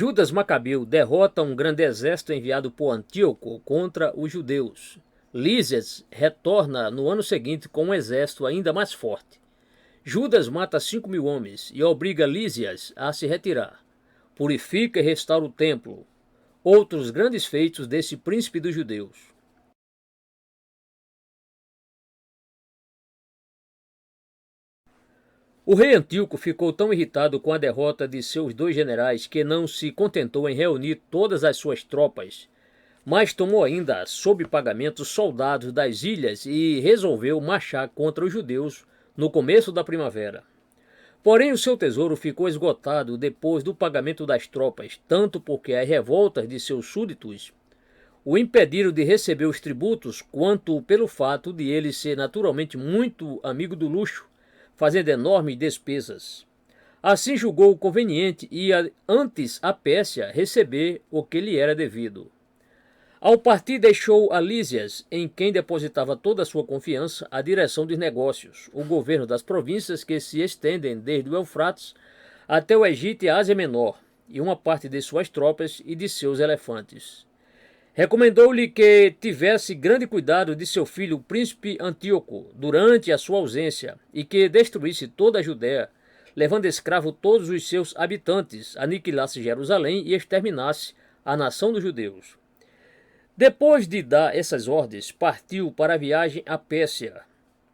Judas Macabeu derrota um grande exército enviado por Antíoco contra os judeus. Lísias retorna no ano seguinte com um exército ainda mais forte. Judas mata 5.000 homens e obriga Lísias a se retirar. Purifica e restaura o templo. Outros grandes feitos desse príncipe dos judeus. O rei Antíoco ficou tão irritado com a derrota de seus 2 generais que não se contentou em reunir todas as suas tropas, mas tomou ainda, sob pagamento, soldados das ilhas e resolveu marchar contra os judeus no começo da primavera. Porém, o seu tesouro ficou esgotado depois do pagamento das tropas, tanto porque as revoltas de seus súditos o impediram de receber os tributos, quanto pelo fato de ele ser naturalmente muito amigo do luxo, fazendo enormes despesas. Assim julgou conveniente ir antes a Pérsia receber o que lhe era devido. Ao partir, deixou a Lísias, em quem depositava toda a sua confiança, a direção dos negócios, o governo das províncias que se estendem desde o Eufrates até o Egito e a Ásia Menor, e uma parte de suas tropas e de seus elefantes. Recomendou-lhe que tivesse grande cuidado de seu filho, o príncipe Antíoco, durante a sua ausência, e que destruísse toda a Judéia, levando escravo todos os seus habitantes, aniquilasse Jerusalém e exterminasse a nação dos judeus. Depois de dar essas ordens, partiu para a viagem à Pérsia,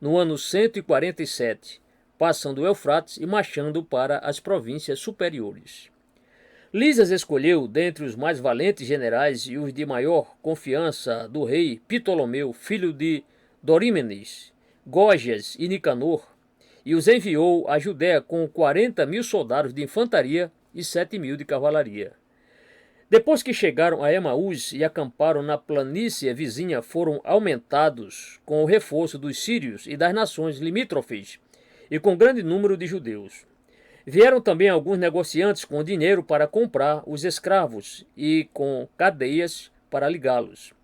no ano 147, passando o Eufrates e marchando para as províncias superiores. Lísias escolheu, dentre os mais valentes generais e os de maior confiança do rei, Ptolomeu, filho de Dorímenes, Gógias e Nicanor, e os enviou à Judéia com 40.000 soldados de infantaria e 7.000 de cavalaria. Depois que chegaram a Emaús e acamparam na planície vizinha, foram aumentados com o reforço dos sírios e das nações limítrofes e com grande número de judeus. Vieram também alguns negociantes com dinheiro para comprar os escravos e com cadeias para ligá-los.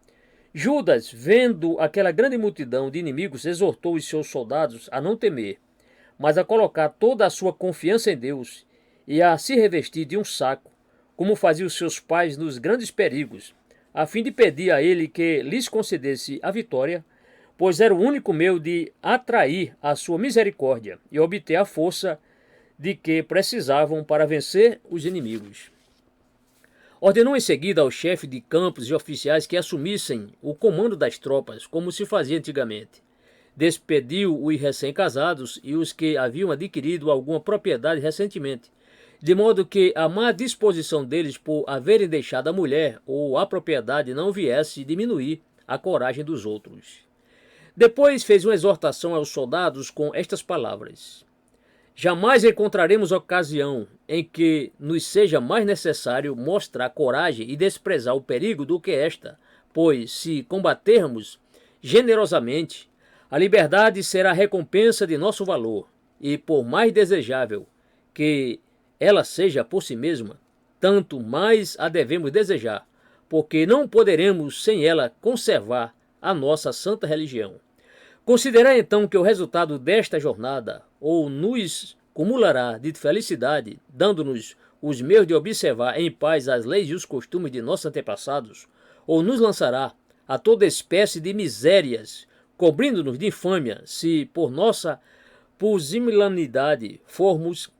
Judas, vendo aquela grande multidão de inimigos, exortou os seus soldados a não temer, mas a colocar toda a sua confiança em Deus e a se revestir de um saco, como faziam os seus pais nos grandes perigos, a fim de pedir a ele que lhes concedesse a vitória, pois era o único meio de atrair a sua misericórdia e obter a força de que precisavam para vencer os inimigos. Ordenou em seguida ao chefe de campos e oficiais que assumissem o comando das tropas, como se fazia antigamente. Despediu os recém-casados e os que haviam adquirido alguma propriedade recentemente, de modo que a má disposição deles por haverem deixado a mulher ou a propriedade não viesse diminuir a coragem dos outros. Depois fez uma exortação aos soldados com estas palavras: jamais encontraremos ocasião em que nos seja mais necessário mostrar coragem e desprezar o perigo do que esta, pois, se combatermos generosamente, a liberdade será a recompensa de nosso valor, e por mais desejável que ela seja por si mesma, tanto mais a devemos desejar, porque não poderemos sem ela conservar a nossa santa religião. Considerai então que o resultado desta jornada ou nos cumulará de felicidade, dando-nos os meios de observar em paz as leis e os costumes de nossos antepassados, ou nos lançará a toda espécie de misérias, cobrindo-nos de infâmia, se por nossa pusilanimidade formos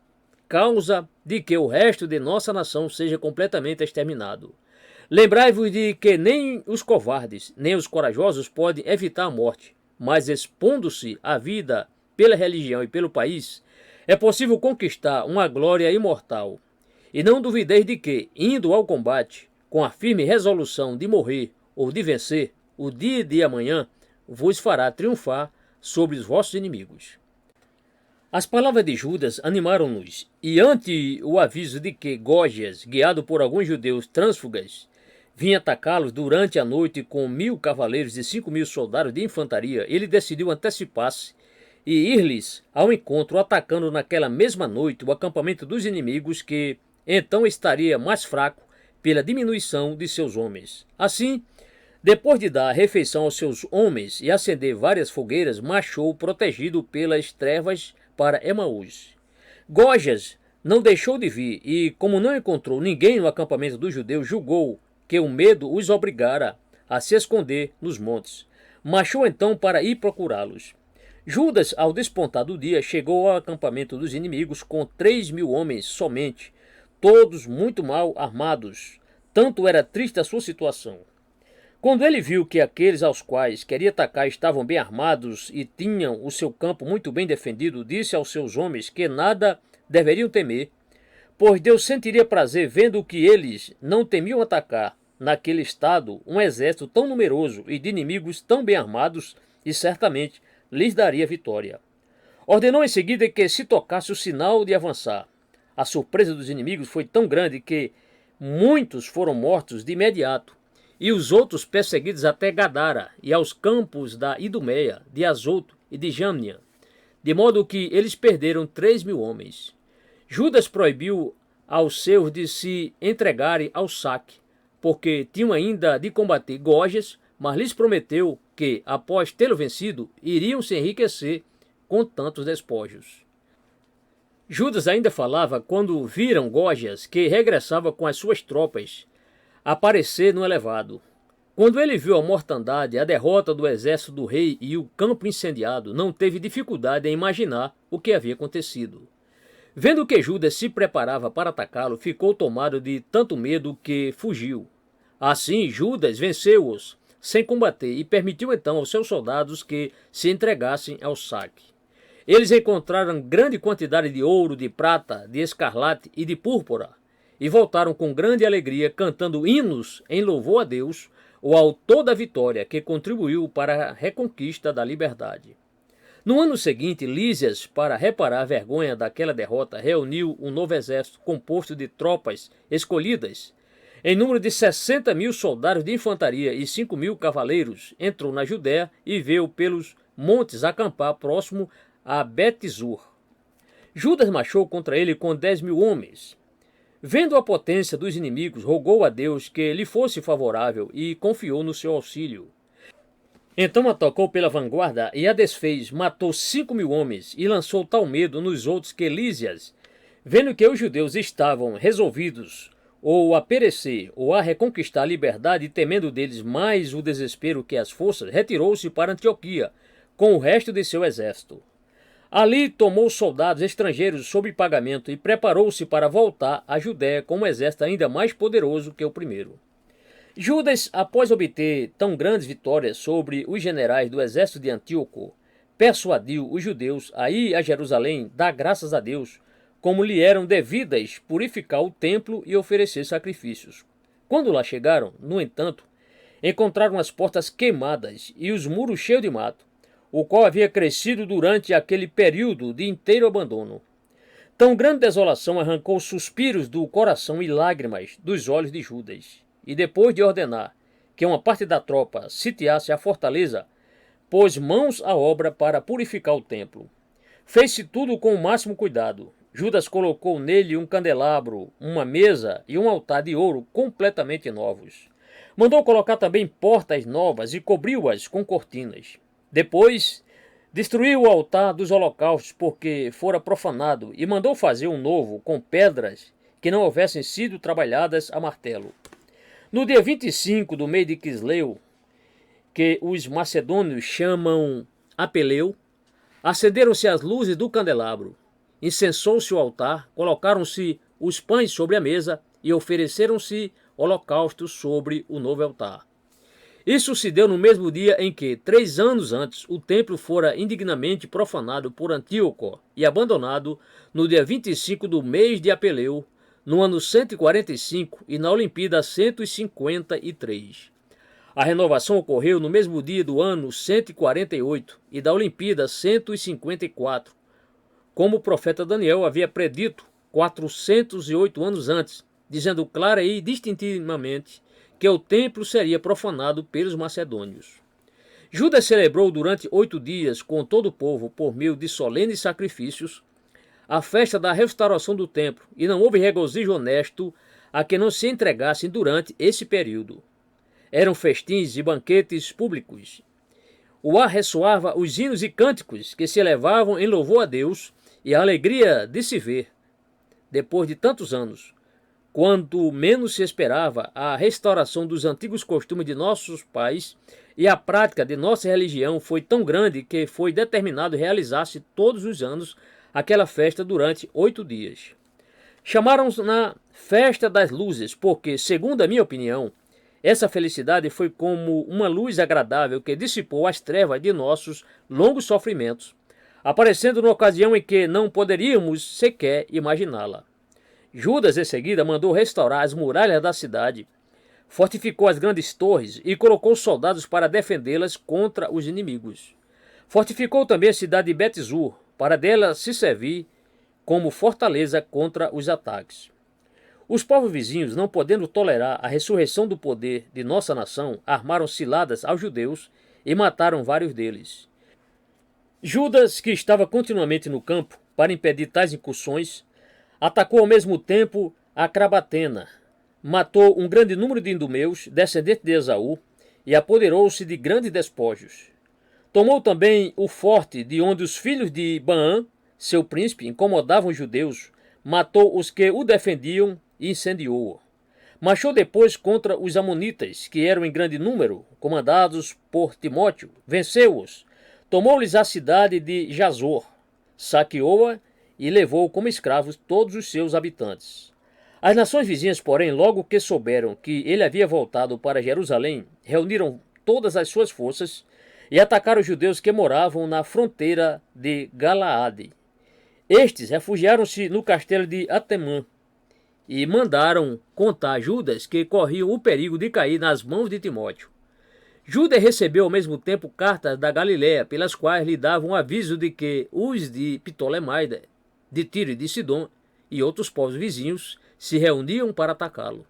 causa de que o resto de nossa nação seja completamente exterminado. Lembrai-vos de que nem os covardes, nem os corajosos podem evitar a morte, mas expondo-se à vida pela religião e pelo país, é possível conquistar uma glória imortal. E não duvideis de que, indo ao combate, com a firme resolução de morrer ou de vencer, o dia de amanhã vos fará triunfar sobre os vossos inimigos. As palavras de Judas animaram-nos, e ante o aviso de que Gógias, guiado por alguns judeus trânsfugas, vinha atacá-los durante a noite com 1.000 cavaleiros e 5.000 soldados de infantaria, ele decidiu antecipar-se e ir-lhes ao encontro, atacando naquela mesma noite o acampamento dos inimigos, que então estaria mais fraco pela diminuição de seus homens. Assim, depois de dar refeição aos seus homens e acender várias fogueiras, marchou protegido pelas trevas para Emaús. Gógias não deixou de vir e, como não encontrou ninguém no acampamento dos judeus, julgou que o medo os obrigara a se esconder nos montes. Marchou então para ir procurá-los. Judas, ao despontar do dia, chegou ao acampamento dos inimigos com 3.000 homens somente, todos muito mal armados. Tanto era triste a sua situação. Quando ele viu que aqueles aos quais queria atacar estavam bem armados e tinham o seu campo muito bem defendido, disse aos seus homens que nada deveriam temer, pois Deus sentiria prazer vendo que eles não temiam atacar, naquele estado, um exército tão numeroso e de inimigos tão bem armados, e certamente lhes daria vitória. Ordenou em seguida que se tocasse o sinal de avançar. A surpresa dos inimigos foi tão grande que muitos foram mortos de imediato, e os outros perseguidos até Gadara e aos campos da Idumeia, de Azoto e de Jâmnia, de modo que eles perderam 3.000 homens. Judas proibiu aos seus de se entregarem ao saque, porque tinham ainda de combater Gorgias, mas lhes prometeu que, após tê-lo vencido, iriam se enriquecer com tantos despojos. Judas ainda falava quando viram Gorgias, que regressava com as suas tropas, aparecer no elevado. Quando ele viu a mortandade, a derrota do exército do rei e o campo incendiado, não teve dificuldade em imaginar o que havia acontecido. Vendo que Judas se preparava para atacá-lo, ficou tomado de tanto medo que fugiu. Assim, Judas venceu-os sem combater e permitiu então aos seus soldados que se entregassem ao saque. Eles encontraram grande quantidade de ouro, de prata, de escarlate e de púrpura, e voltaram com grande alegria, cantando hinos em louvor a Deus, o autor da vitória, que contribuiu para a reconquista da liberdade. No ano seguinte, Lísias, para reparar a vergonha daquela derrota, reuniu um novo exército composto de tropas escolhidas. Em número de 60.000 soldados de infantaria e 5.000 cavaleiros, entrou na Judéia e veio pelos montes acampar próximo a Bet-zur. Judas marchou contra ele com 10.000 homens. Vendo a potência dos inimigos, rogou a Deus que lhe fosse favorável e confiou no seu auxílio. Então atacou pela vanguarda e a desfez, matou 5.000 homens e lançou tal medo nos outros que Lísias, vendo que os judeus estavam resolvidos ou a perecer ou a reconquistar a liberdade, e temendo deles mais o desespero que as forças, retirou-se para Antioquia com o resto de seu exército. Ali tomou soldados estrangeiros sob pagamento e preparou-se para voltar à Judéia com um exército ainda mais poderoso que o primeiro. Judas, após obter tão grandes vitórias sobre os generais do exército de Antíoco, persuadiu os judeus a ir a Jerusalém dar graças a Deus, como lhe eram devidas, purificar o templo e oferecer sacrifícios. Quando lá chegaram, no entanto, encontraram as portas queimadas e os muros cheios de mato, o qual havia crescido durante aquele período de inteiro abandono. Tão grande desolação arrancou suspiros do coração e lágrimas dos olhos de Judas. E depois de ordenar que uma parte da tropa sitiasse a fortaleza, pôs mãos à obra para purificar o templo. Fez-se tudo com o máximo cuidado. Judas colocou nele um candelabro, uma mesa e um altar de ouro completamente novos. Mandou colocar também portas novas e cobriu-as com cortinas. Depois, destruiu o altar dos holocaustos porque fora profanado e mandou fazer um novo com pedras que não houvessem sido trabalhadas a martelo. No dia 25 do mês de Quisleu, que os macedônios chamam Apeleu, acenderam-se as luzes do candelabro, incensou-se o altar, colocaram-se os pães sobre a mesa e ofereceram-se holocaustos sobre o novo altar. Isso se deu no mesmo dia em que, 3 anos antes, o templo fora indignamente profanado por Antíoco e abandonado no dia 25 do mês de Apeleu, no ano 145 e na Olimpíada 153. A renovação ocorreu no mesmo dia do ano 148 e da Olimpíada 154, como o profeta Daniel havia predito 408 anos antes, dizendo clara e distintivamente que o templo seria profanado pelos macedônios. Judas celebrou durante 8 dias com todo o povo, por meio de solenes sacrifícios, a festa da restauração do templo, e não houve regozijo honesto a que não se entregassem durante esse período. Eram festins e banquetes públicos. O ar ressoava os hinos e cânticos que se elevavam em louvor a Deus e a alegria de se ver. depois de tantos anos, quando menos se esperava, a restauração dos antigos costumes de nossos pais e a prática de nossa religião foi tão grande que foi determinado realizar-se todos os anos aquela festa durante 8 dias. Chamaram-na Festa das Luzes, porque, segundo a minha opinião, essa felicidade foi como uma luz agradável que dissipou as trevas de nossos longos sofrimentos, aparecendo numa ocasião em que não poderíamos sequer imaginá-la. Judas, em seguida, mandou restaurar as muralhas da cidade, fortificou as grandes torres e colocou soldados para defendê-las contra os inimigos. Fortificou também a cidade de Bet-zur, para dela se servir como fortaleza contra os ataques. Os povos vizinhos, não podendo tolerar a ressurreição do poder de nossa nação, armaram ciladas aos judeus e mataram vários deles. Judas, que estava continuamente no campo para impedir tais incursões, atacou ao mesmo tempo a Crabatena, matou um grande número de idumeus, descendentes de Esaú, e apoderou-se de grandes despojos. Tomou também o forte de onde os filhos de Baã, seu príncipe, incomodavam os judeus, matou os que o defendiam e incendiou-o. Marchou depois contra os amonitas, que eram em grande número, comandados por Timóteo, venceu-os, tomou-lhes a cidade de Jazor, saqueou-a e levou como escravos todos os seus habitantes. As nações vizinhas, porém, logo que souberam que ele havia voltado para Jerusalém, reuniram todas as suas forças e atacaram os judeus que moravam na fronteira de Galaade. Estes refugiaram-se no castelo de Atemã e mandaram contar Judas que corriam o perigo de cair nas mãos de Timóteo. Judas recebeu ao mesmo tempo cartas da Galiléia, pelas quais lhe davam aviso de que os de Ptolemaida, de Tiro e de Sidom e outros povos vizinhos se reuniam para atacá-lo.